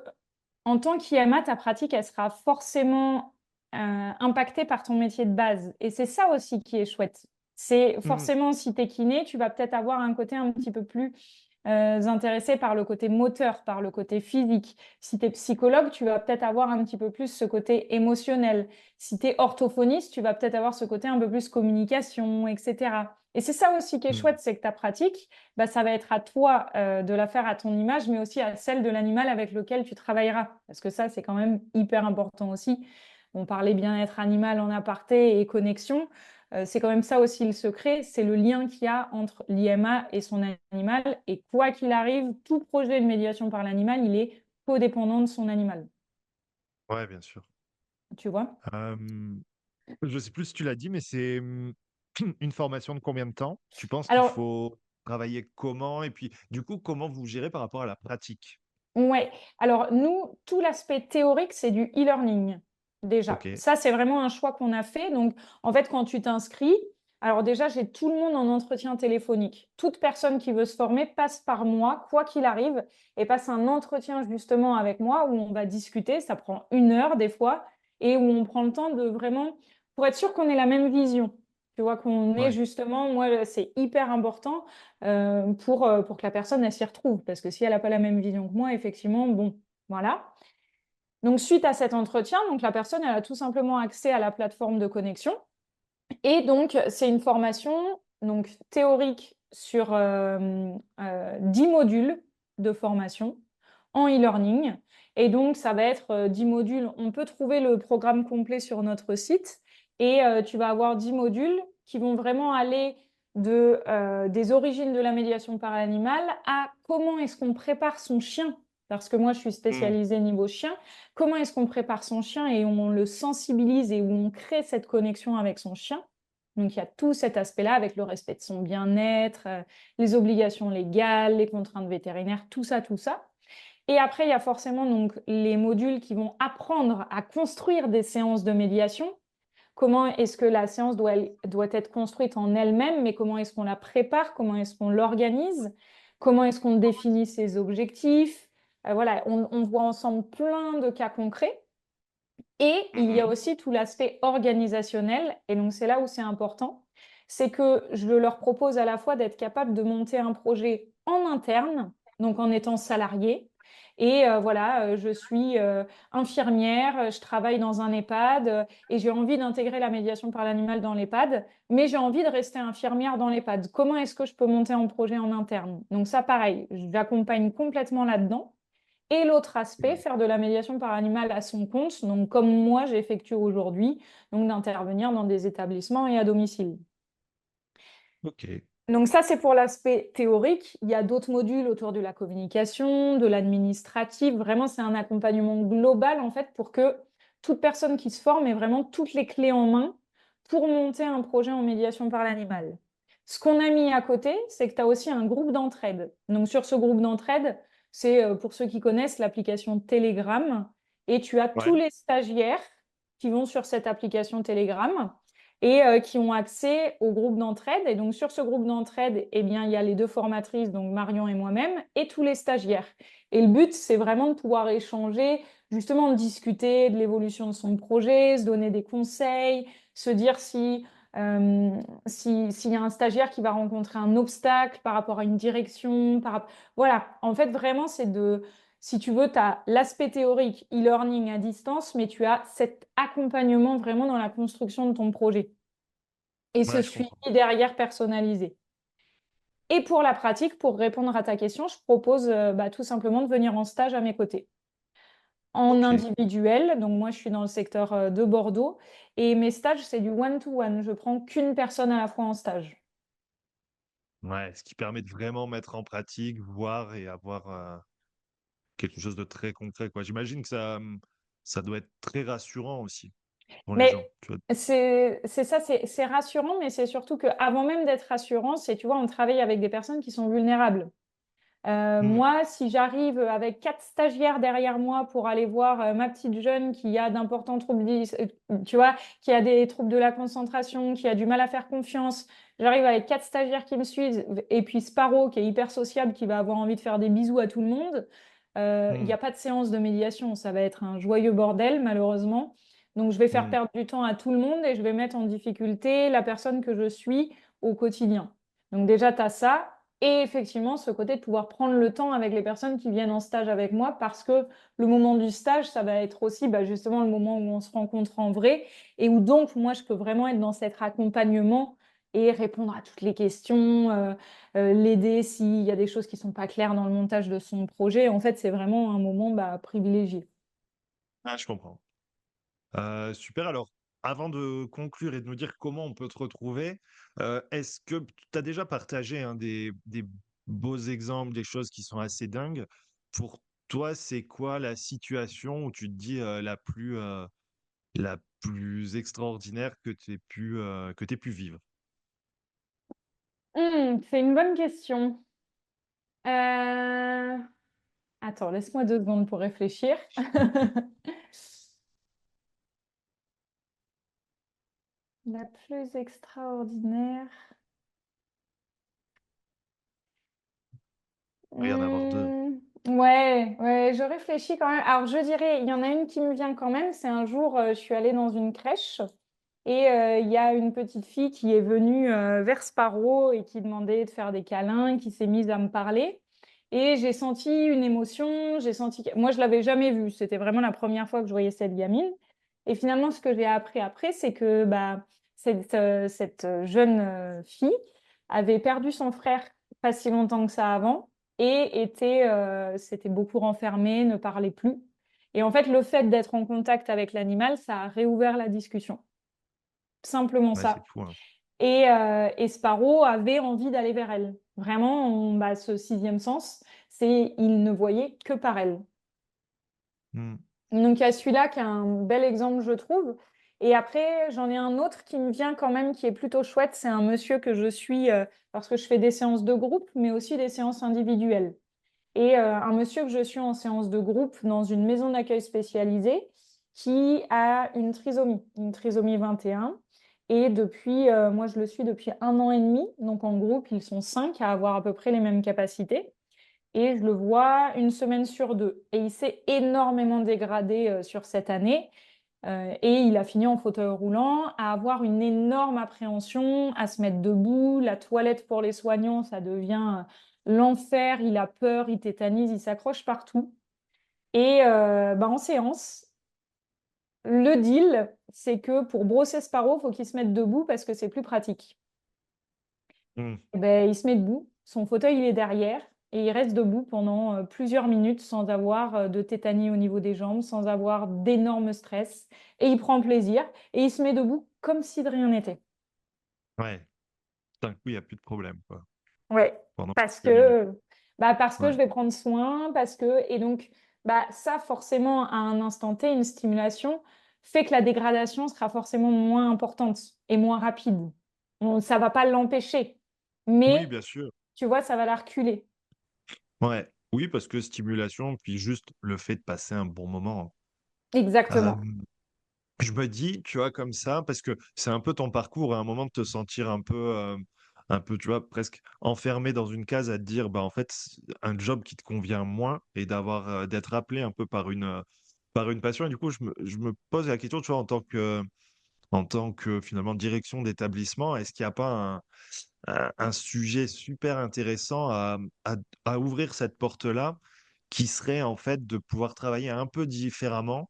en tant qu'IMA, ta pratique, elle sera forcément impactée par ton métier de base. Et c'est ça aussi qui est chouette. C'est Mhm. forcément, si tu es kiné, tu vas peut-être avoir un côté un petit peu plus intéressé par le côté moteur, par le côté physique. Si tu es psychologue, tu vas peut-être avoir un petit peu plus ce côté émotionnel. Si tu es orthophoniste, tu vas peut-être avoir ce côté un peu plus communication, etc. Et c'est ça aussi qui est Mhm. chouette, c'est que ta pratique, bah, ça va être à toi de la faire à ton image, mais aussi à celle de l'animal avec lequel tu travailleras. Parce que ça, c'est quand même hyper important aussi. On parlait bien-être animal en aparté et connexion. C'est quand même ça aussi le secret, c'est le lien qu'il y a entre l'IMA et son animal. Et quoi qu'il arrive, tout projet de médiation par l'animal, il est codépendant de son animal. Ouais, bien sûr. Tu vois? Euh, je sais plus si tu l'as dit, mais c'est une formation de combien de temps? Tu penses qu'il Alors, faut travailler comment? Et puis, du coup, comment vous gérez par rapport à la pratique? ouais. Alors, nous, tout l'aspect théorique, c'est du e-learning, déjà. Ok. Ça, c'est vraiment un choix qu'on a fait. Donc, en fait, quand tu t'inscris, alors déjà, j'ai tout le monde en entretien téléphonique. Toute personne qui veut se former passe par moi, quoi qu'il arrive, et passe un entretien justement avec moi où on va discuter. Ça prend 1 heure des fois, et où on prend le temps de vraiment, pour être sûr qu'on ait la même vision. Tu vois, qu'on ait Ouais. justement, moi, c'est hyper important pour que la personne elle s'y retrouve. Parce que si elle n'a pas la même vision que moi, effectivement, bon, voilà. Donc, suite à cet entretien, donc la personne elle a tout simplement accès à la plateforme de connexion. Et donc, c'est une formation donc, théorique sur 10 modules de formation en e-learning. Et donc, ça va être 10 modules. On peut trouver le programme complet sur notre site. Et tu vas avoir 10 modules qui vont vraiment aller des origines de la médiation par l'animal à comment est-ce qu'on prépare son chien. Parce que moi, je suis Mhm. spécialisée niveau chien. Comment est-ce qu'on prépare son chien et on le sensibilise et où on crée cette connexion avec son chien. Donc, il y a tout cet aspect-là avec le respect de son bien-être, les obligations légales, les contraintes vétérinaires, tout ça, tout ça. Et après, il y a forcément donc les modules qui vont apprendre à construire des séances de médiation. Comment est-ce que la séance doit être construite en elle-même, mais comment est-ce qu'on la prépare, comment est-ce qu'on l'organise, comment est-ce qu'on définit ses objectifs. Voilà, on voit ensemble plein de cas concrets. Et il y a Mhm. aussi tout l'aspect organisationnel, et donc c'est là où c'est important, c'est que je leur propose à la fois d'être capable de monter un projet en interne, donc en étant salarié, et voilà, je suis infirmière, je travaille dans un EHPAD, et j'ai envie d'intégrer la médiation par l'animal dans l'EHPAD, mais j'ai envie de rester infirmière dans l'EHPAD. Comment est-ce que je peux monter un projet en interne? Donc ça, pareil, je l'accompagne complètement là-dedans. Et l'autre aspect, faire de la médiation par animal à son compte, donc comme moi j'effectue aujourd'hui, donc d'intervenir dans des établissements et à domicile. Ok. Donc ça, c'est pour l'aspect théorique. Il y a d'autres modules autour de la communication, de l'administratif. Vraiment, c'est un accompagnement global en fait pour que toute personne qui se forme ait vraiment toutes les clés en main pour monter un projet en médiation par l'animal. Ce qu'on a mis à côté, c'est que tu as aussi un groupe d'entraide. Donc sur ce groupe d'entraide, C'est, pour ceux qui connaissent, l'application Telegram. Et tu as tous Ouais. les stagiaires qui vont sur cette application Telegram et qui ont accès au groupe d'entraide. Et donc, sur ce groupe d'entraide, eh bien, il y a les deux formatrices, donc Marion et moi-même, et tous les stagiaires. Et le but, c'est vraiment de pouvoir échanger, justement, de discuter de l'évolution de son projet, se donner des conseils, se dire s'il y a un stagiaire qui va rencontrer un obstacle par rapport à une direction, voilà. En fait, vraiment, si tu veux, tu as l'aspect théorique, e-learning à distance, mais tu as cet accompagnement vraiment dans la construction de ton projet et ce Ouais, je suivi comprends. derrière personnalisé. Et pour la pratique, pour répondre à ta question, je propose tout simplement de venir en stage à mes côtés. En Ok. individuel, donc moi je suis dans le secteur de Bordeaux, et mes stages, c'est du one-to-one. Je prends qu'une personne à la fois en stage. Ouais, ce qui permet de vraiment mettre en pratique, voir et avoir quelque chose de très concret, quoi. J'imagine que ça doit être très rassurant aussi pour les gens, Mais tu vois. c'est ça, c'est rassurant, mais c'est surtout qu'avant même d'être rassurant, c'est, tu vois, on travaille avec des personnes qui sont vulnérables. Hmm. Moi, si j'arrive avec 4 stagiaires derrière moi pour aller voir ma petite jeune qui a d'importants troubles, tu vois, qui a des troubles de la concentration, qui a du mal à faire confiance, j'arrive avec 4 stagiaires qui me suivent, et puis Sparrow qui est hyper sociable, qui va avoir envie de faire des bisous à tout le monde, il n'y Hmm. a pas de séance de médiation, ça va être un joyeux bordel, malheureusement. Donc, je vais faire Hmm. perdre du temps à tout le monde et je vais mettre en difficulté la personne que je suis au quotidien. Donc, déjà, tu as ça. Et effectivement, ce côté de pouvoir prendre le temps avec les personnes qui viennent en stage avec moi, parce que le moment du stage, ça va être aussi justement le moment où on se rencontre en vrai et où donc moi, je peux vraiment être dans cet accompagnement et répondre à toutes les questions, l'aider s'il y a des choses qui sont pas claires dans le montage de son projet. En fait, c'est vraiment un moment privilégié. Ah, je comprends. Super. Alors, avant de conclure et de nous dire comment on peut te retrouver, est-ce que tu as déjà partagé hein, des beaux exemples, des choses qui sont assez dingues? Pour toi, c'est quoi la situation où tu te dis la plus extraordinaire que tu aies pu vivre? C'est une bonne question. Euh, Attends, laisse-moi 2 secondes pour réfléchir. La plus extraordinaire. Il va y en avoir deux. Ouais, ouais, je réfléchis quand même. Alors, je dirais, il y en a une qui me vient quand même. C'est un jour, je suis allée dans une crèche et il y a une petite fille qui est venue vers Sparrow et qui demandait de faire des câlins, qui s'est mise à me parler. Et j'ai senti une émotion. Moi, je l'avais jamais vue. C'était vraiment la première fois que je voyais cette gamine. Et finalement, ce que j'ai appris après, c'est que cette jeune fille avait perdu son frère pas si longtemps que ça avant et s'était beaucoup renfermée, ne parlait plus. Et en fait, le fait d'être en contact avec l'animal, ça a réouvert la discussion. Simplement Ouais, c'est ça. fou, hein. Et Sparrow avait envie d'aller vers elle. Vraiment, ce sixième sens, c'est il ne voyait que par elle. Hmm. Donc, il y a celui-là qui est un bel exemple, je trouve. Et après, j'en ai un autre qui me vient quand même, qui est plutôt chouette. C'est un monsieur que je suis parce que je fais des séances de groupe, mais aussi des séances individuelles. Et un monsieur que je suis en séance de groupe dans une maison d'accueil spécialisée qui a une trisomie 21. Et depuis, moi je le suis depuis 1 an et demi. Donc en groupe, ils sont 5 à avoir à peu près les mêmes capacités. Et je le vois une semaine sur 2. Et il s'est énormément dégradé sur cette année. Et il a fini en fauteuil roulant, à avoir une énorme appréhension, à se mettre debout. La toilette pour les soignants, ça devient l'enfer. Il a peur, il tétanise, il s'accroche partout. Et en séance, le deal, c'est que pour brosser Sparrow, il faut qu'il se mette debout parce que c'est plus pratique. Hmm. Eh ben, il se met debout, son fauteuil il est derrière et il reste debout pendant plusieurs minutes sans avoir de tétanie au niveau des jambes, sans avoir d'énormes stress. Et il prend plaisir et il se met debout comme si de rien n'était. Ouais. D'un coup, il n'y a plus de problème, quoi. Ouais, Pendant parce quelques minutes. que, parce que Ouais. je vais prendre soin, et donc ça forcément à un instant T, une stimulation fait que la dégradation sera forcément moins importante et moins rapide. Ça va pas l'empêcher, Oui, mais bien sûr. tu vois, ça va la reculer. Ouais. Oui, parce que stimulation, puis juste le fait de passer un bon moment. Exactement. Hem, je me dis, tu vois, comme ça, parce que c'est un peu ton parcours, à un moment de te sentir un peu, tu vois, presque enfermé dans une case à te dire, bah, en fait, un job qui te convient moins et d'être appelé un peu par une passion et du coup, je me pose la question, tu vois, en tant que finalement direction d'établissement, est-ce qu'il y a pas un sujet super intéressant à ouvrir cette porte-là, qui serait en fait de pouvoir travailler un peu différemment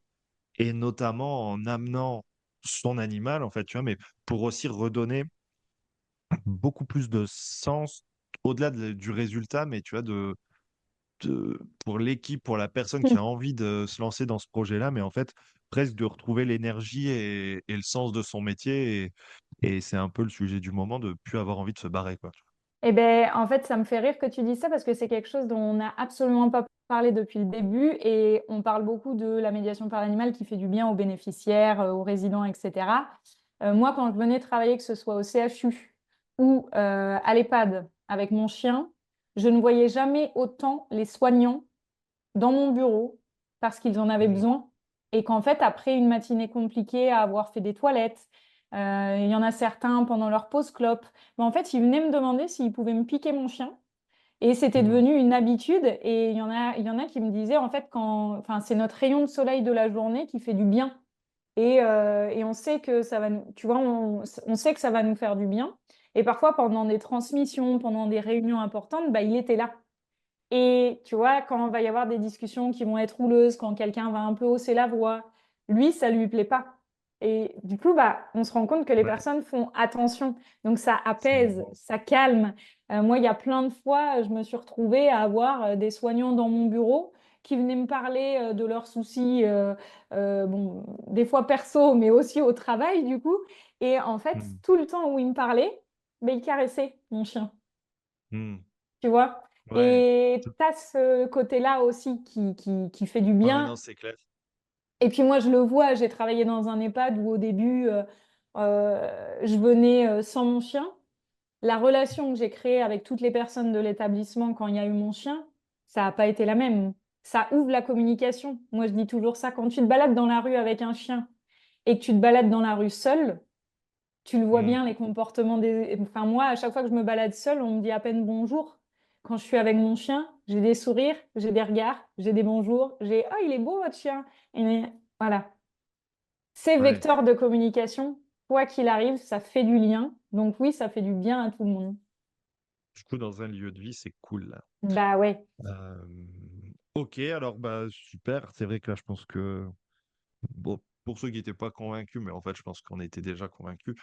et notamment en amenant son animal, en fait, tu vois? Mais pour aussi redonner beaucoup plus de sens au-delà du résultat, mais tu vois, pour l'équipe, pour la personne qui a envie de se lancer dans ce projet-là, mais en fait, presque de retrouver l'énergie et le sens de son métier et c'est un peu le sujet du moment de plus avoir envie de se barrer, quoi. Eh ben, en fait, ça me fait rire que tu dises ça parce que c'est quelque chose dont on n'a absolument pas parlé depuis le début et on parle beaucoup de la médiation par l'animal qui fait du bien aux bénéficiaires, aux résidents, etc. Moi, quand je venais travailler, que ce soit au CHU ou à l'EHPAD avec mon chien, je ne voyais jamais autant les soignants dans mon bureau parce qu'ils en avaient Mmh. besoin. Et qu'en fait, après une matinée compliquée à avoir fait des toilettes, il y en a certains pendant leur pause clope, mais en fait, ils venaient me demander s'ils pouvaient me piquer mon chien. Et c'était Mmh. devenu une habitude. Et il y en a qui me disaient, en fait, enfin, c'est notre rayon de soleil de la journée qui fait du bien. Et on sait que ça va nous, tu vois, on sait que ça va nous faire du bien. Et parfois, pendant des transmissions, pendant des réunions importantes, bah, il était là. Et tu vois, quand il va y avoir des discussions qui vont être houleuses, quand quelqu'un va un peu hausser la voix, lui, ça lui plaît pas. Et du coup, bah, on se rend compte que les Ouais, personnes font attention. Donc, ça c'est apaise, marrant. ça calme. Moi, il y a plein de fois, je me suis retrouvée à avoir des soignants dans mon bureau qui venaient me parler de leurs soucis, bon, des fois perso, mais aussi au travail, du coup. Et en fait, Mmh. tout le temps où ils me parlaient, ben, ils caressaient mon chien, Mmh. tu vois. Ouais. Et tu as ce côté-là aussi qui fait du Ouais, bien. non, c'est clair. Et puis moi, je le vois, j'ai travaillé dans un EHPAD où au début, je venais sans mon chien. La relation que j'ai créée avec toutes les personnes de l'établissement quand il y a eu mon chien, ça n'a pas été la même. Ça ouvre la communication. Moi, je dis toujours ça. Quand tu te balades dans la rue avec un chien et que tu te balades dans la rue seul, tu le vois Mmh. bien, les comportements des... Enfin, moi, à chaque fois que je me balade seule, on me dit à peine bonjour. Quand je suis avec mon chien, j'ai des sourires, j'ai des regards, j'ai des bonjours, j'ai «Oh, il est beau votre chien!» Et voilà. Ces Ouais. vecteurs de communication, quoi qu'il arrive, ça fait du lien. Donc oui, ça fait du bien à tout le monde. Du coup, dans un lieu de vie, c'est cool, là. Bah ouais. OK, alors, bah, super. C'est vrai que là, je pense que bon, pour ceux qui étaient pas convaincus, mais en fait, je pense qu'on était déjà convaincus.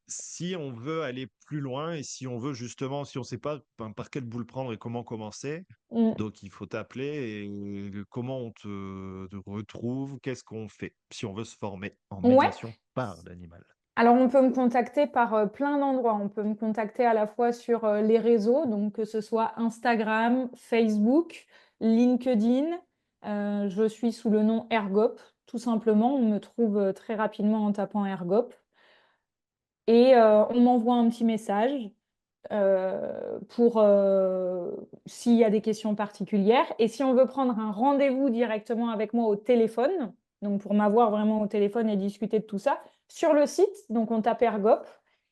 Si on veut aller plus loin et si on veut justement, si on sait pas, ben, par quelle boule prendre et comment commencer, Mm. donc il faut t'appeler et comment on te retrouve? Qu'est-ce qu'on fait si on veut se former en Ouais. médiation par l'animal? Alors, on peut me contacter par plein d'endroits. On peut me contacter à la fois sur les réseaux, donc que ce soit Instagram, Facebook, LinkedIn. Je suis sous le nom Ergop, tout simplement. On me trouve très rapidement en tapant Ergop. Et on m'envoie un petit message pour s'il y a des questions particulières. Et si on veut prendre un rendez-vous directement avec moi au téléphone, donc pour m'avoir vraiment au téléphone et discuter de tout ça, sur le site, donc on tape Ergop,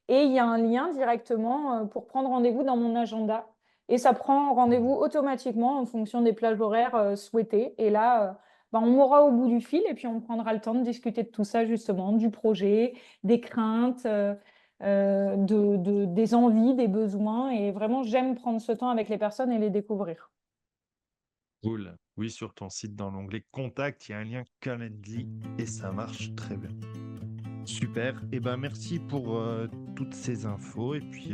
et il y a un lien directement pour prendre rendez-vous dans mon agenda. Et ça prend rendez-vous Mmh. automatiquement en fonction des plages horaires souhaitées. Et là, ben, on m'aura au bout du fil et puis on prendra le temps de discuter de tout ça justement, du projet, des craintes. Des envies, des besoins. Et vraiment, j'aime prendre ce temps avec les personnes et les découvrir. Cool. Oui, sur ton site, dans l'onglet Contact, il y a un lien Calendly et ça marche très bien. Super. Et ben, merci pour toutes ces infos et puis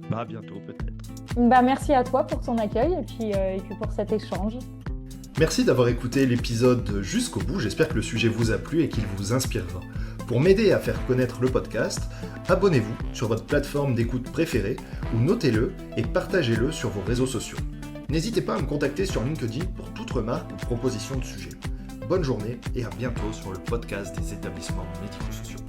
bah, à bientôt peut-être. Bah, merci à toi pour ton accueil et puis pour cet échange. Merci d'avoir écouté l'épisode jusqu'au bout, j'espère que le sujet vous a plu et qu'il vous inspirera. Pour m'aider à faire connaître le podcast, abonnez-vous sur votre plateforme d'écoute préférée ou notez-le et partagez-le sur vos réseaux sociaux. N'hésitez pas à me contacter sur LinkedIn pour toute remarque ou proposition de sujet. Bonne journée et à bientôt sur le podcast des établissements médico-sociaux.